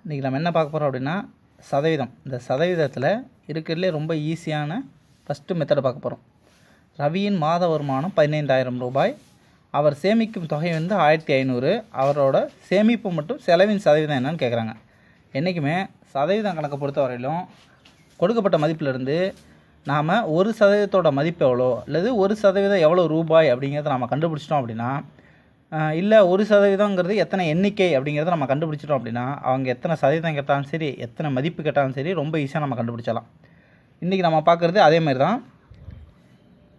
இன்றைக்கி நம்ம என்ன பார்க்க போகிறோம் அப்படின்னா சதவீதம். இந்த சதவீதத்தில் இருக்கிறதுலே ரொம்ப ஈஸியான ஃபஸ்ட்டு மெத்தடை பார்க்க போகிறோம். ரவியின் மாத வருமானம் 15,000 ரூபாய். அவர் சேமிக்கும் தொகை வந்து 1500. அவரோட சேமிப்பு மற்றும் செலவின் சதவீதம் என்னன்னு கேட்குறாங்க. என்றைக்குமே சதவீதம் கணக்கை பொறுத்த வரையிலும் கொடுக்கப்பட்ட மதிப்பிலிருந்து நாம் 1% மதிப்பு எவ்வளோ அல்லது 1% எவ்வளோ ரூபாய் அப்படிங்கிறத நம்ம கண்டுபிடிச்சிட்டோம் அப்படின்னா, இல்லை 1%ங்கிறது எத்தனை எண்ணிக்கை அப்படிங்கிறத நம்ம கண்டுபிடிச்சிட்டோம் அப்படின்னா, அவங்க எத்தனை சதவீதம் கேட்டாலும் சரி, எத்தனை மதிப்பு கேட்டாலும் சரி, ரொம்ப ஈஸியாக நம்ம கண்டுபிடிச்சலாம். இன்றைக்கி நம்ம பார்க்குறது அதேமாதிரி தான்.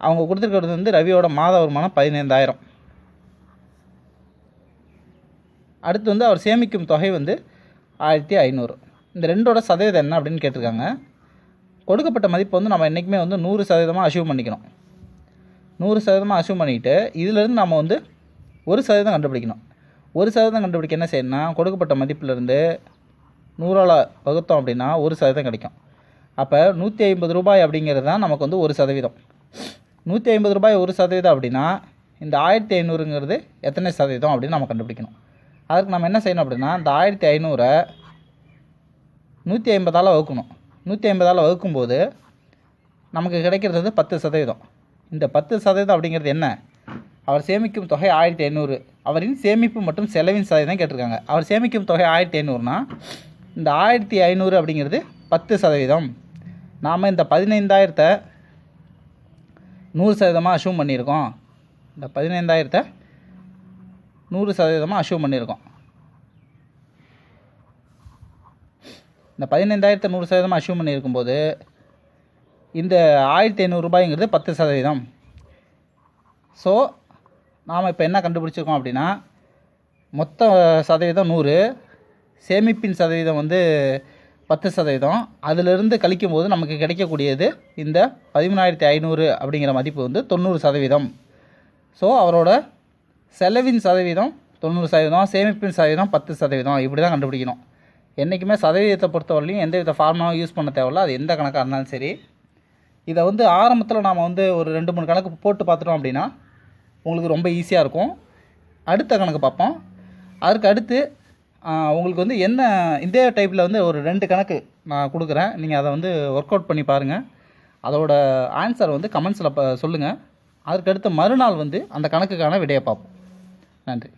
அவங்க கொடுத்துருக்கிறது வந்து ரவியோட மாத வருமானம் 15,000. அடுத்து வந்து அவர் சேமிக்கும் தொகை வந்து 1500. இந்த ரெண்டோட சதவீதம் என்ன அப்படின்னு கேட்டிருக்காங்க. கொடுக்கப்பட்ட மதிப்பு வந்து நம்ம என்றைக்குமே வந்து 100% அச்சீவ் பண்ணிக்கணும். 100% அச்சீவ் பண்ணிக்கிட்டு இதிலேருந்து நம்ம வந்து 1% கண்டுபிடிக்கணும். 1% கண்டுபிடிக்க என்ன செய்யணும்னா, கொடுக்கப்பட்ட மதிப்பிலிருந்து 100ஆல் வகுத்தோம் அப்படின்னா 1% கிடைக்கும். அப்போ 150 ரூபாய் அப்படிங்கிறது தான் நமக்கு வந்து 1%. 150 ரூபாய் 1% அப்படின்னா இந்த 1500ங்கிறது எத்தனை சதவீதம் அப்படின்னு நம்ம கண்டுபிடிக்கணும். அதுக்கு நம்ம என்ன செய்யணும் அப்படின்னா, இந்த 1500 150ஆல் வகுக்கணும். 150ஆல் வகுக்கும்போது நமக்கு கிடைக்கிறது வந்து 10%. இந்த 10% அப்படிங்கிறது என்ன? அவர் சேமிக்கும் தொகை 1500. அவரின் சேமிப்பு மற்றும் செலவின் சதவீதம் கேட்டிருக்காங்க. அவர் சேமிக்கும் தொகை 1500னா இந்த 1500 அப்படிங்கிறது 10%. நாம் இந்த 15,000 100% அச்சீவ் பண்ணியிருக்கோம். இந்த 15,000 100% அச்சீவ் பண்ணியிருக்கோம். இந்த 15,000 100% அச்சீவ் பண்ணியிருக்கும்போது இந்த 1500 ரூபாய்ங்கிறது 10%. ஸோ நாம் இப்போ என்ன கண்டுபிடிச்சிருக்கோம் அப்படின்னா, மொத்த சதவீதம் 100, சேமிப்பின் சதவீதம் வந்து 10%. அதிலிருந்து கழிக்கும்போது நமக்கு கிடைக்கக்கூடியது இந்த 13,500 அப்படிங்கிற மதிப்பு வந்து 90%. ஸோ அவரோட செலவின் சதவீதம் 90%, சேமிப்பின் சதவீதம் 10%. இப்படி தான் கண்டுபிடிக்கணும். என்றைக்குமே சதவீதத்தை பொறுத்தவரையிலையும் எந்த வித ஃபார்முலாவும் யூஸ் பண்ண தேவையில்ல. அது எந்த கணக்காக இருந்தாலும் சரி. இதை வந்து ஆரம்பத்தில் நாம் வந்து ஒரு 2-3 கணக்கு போட்டு பார்த்துட்டோம் அப்படின்னா உங்களுக்கு ரொம்ப ஈஸியாக இருக்கும். அடுத்த கணக்கு பார்ப்போம். அதுக்கு அடுத்து உங்களுக்கு வந்து என்ன இதே டைப்பில் வந்து ஒரு 2 கணக்கு நான் கொடுக்குறேன். நீங்கள் அதை வந்து ஒர்க் அவுட் பண்ணி பாருங்கள். அதோட ஆன்சர் வந்து கமெண்ட்ஸில் சொல்லுங்கள். அதுக்கடுத்து மறுநாள் வந்து அந்த கணக்குக்கான விடையை பார்ப்போம். நன்றி.